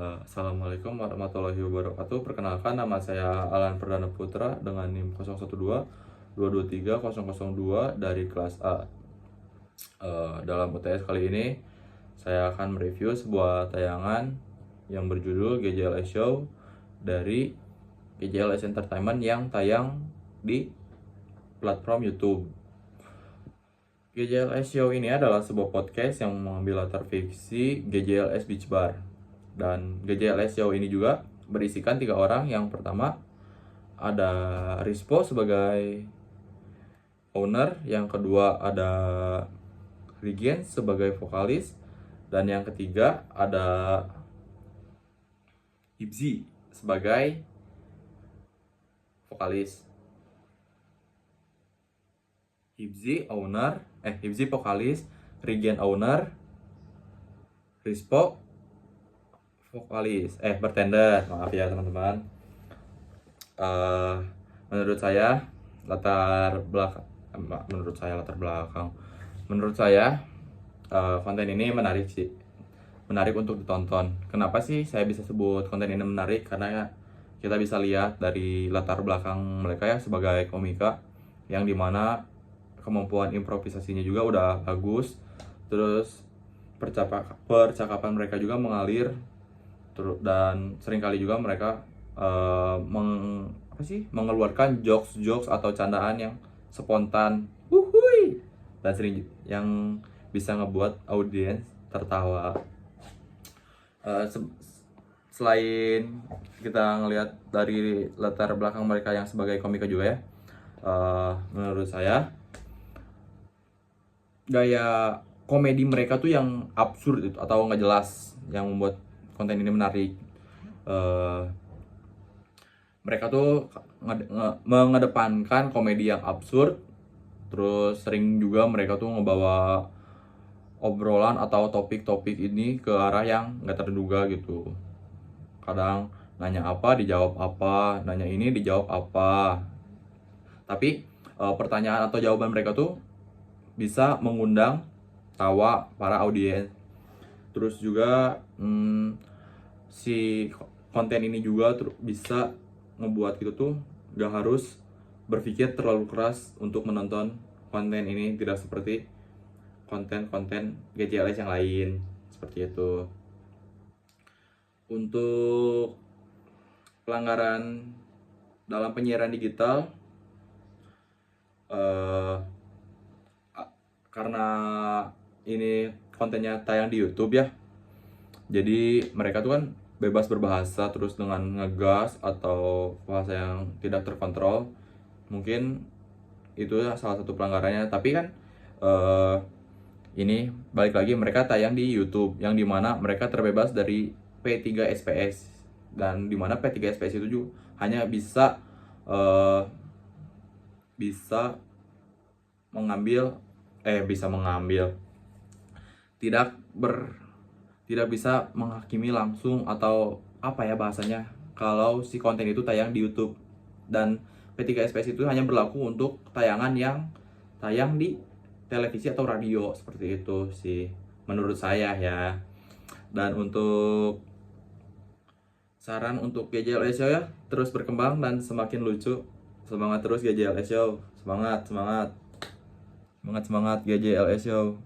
Assalamualaikum warahmatullahi wabarakatuh. Perkenalkan, nama saya Alan Perdana Putra dengan NIM 0122230002 dari kelas A. Dalam UTS kali ini saya akan mereview sebuah tayangan yang berjudul GJLS Show dari GJLS Entertainment yang tayang di platform YouTube. GJLS Show ini adalah sebuah podcast yang mengambil latar fiksi GJLS Beach Bar. Dan GJLS Show ini juga berisikan 3 orang. Yang pertama ada Rispo sebagai owner, yang kedua ada Rigen sebagai vokalis, dan yang ketiga ada Ibzi sebagai vokalis. Ibzi vokalis, Rigen owner, Rispo vokalis, bartender, maaf ya teman-teman. Menurut saya latar belakang konten ini menarik untuk ditonton. Kenapa sih saya bisa sebut konten ini menarik? Karena kita bisa lihat dari latar belakang mereka ya sebagai komika, yang dimana kemampuan improvisasinya juga udah bagus. Terus percakapan mereka juga mengalir, dan seringkali juga mereka mengeluarkan jokes atau candaan yang spontan, dan sering yang bisa ngebuat audiens tertawa. Selain kita ngelihat dari latar belakang mereka yang sebagai komika juga ya, menurut saya gaya komedi mereka tuh yang absurd itu atau nggak jelas yang membuat konten ini menarik. Mereka tuh mengedepankan komedi yang absurd. Terus sering juga mereka tuh ngebawa obrolan atau topik-topik ini ke arah yang nggak terduga gitu. Kadang nanya apa dijawab apa, nanya ini dijawab apa. Tapi pertanyaan atau jawaban mereka tuh bisa mengundang tawa para audiens. Terus juga si konten ini juga bisa ngebuat kita tuh gak harus berpikir terlalu keras untuk menonton konten ini, tidak seperti konten-konten GJLS yang lain seperti itu. Untuk pelanggaran dalam penyiaran digital, karena ini kontennya tayang di YouTube ya, jadi mereka tuh kan bebas berbahasa, terus dengan ngegas atau bahasa yang tidak terkontrol. Mungkin itu salah satu pelanggarannya. Tapi kan ini balik lagi, mereka tayang di YouTube yang dimana mereka terbebas dari P3 SPS, dan dimana P3 SPS itu juga hanya bisa mengambil tidak bisa menghakimi langsung, atau apa ya bahasanya, kalau si konten itu tayang di YouTube. Dan P3 SPS itu hanya berlaku untuk tayangan yang tayang di televisi atau radio, seperti itu sih menurut saya ya. Dan untuk saran untuk GJLS Show ya, terus berkembang dan semakin lucu. Semangat terus GJLS Show, semangat GJLS Show.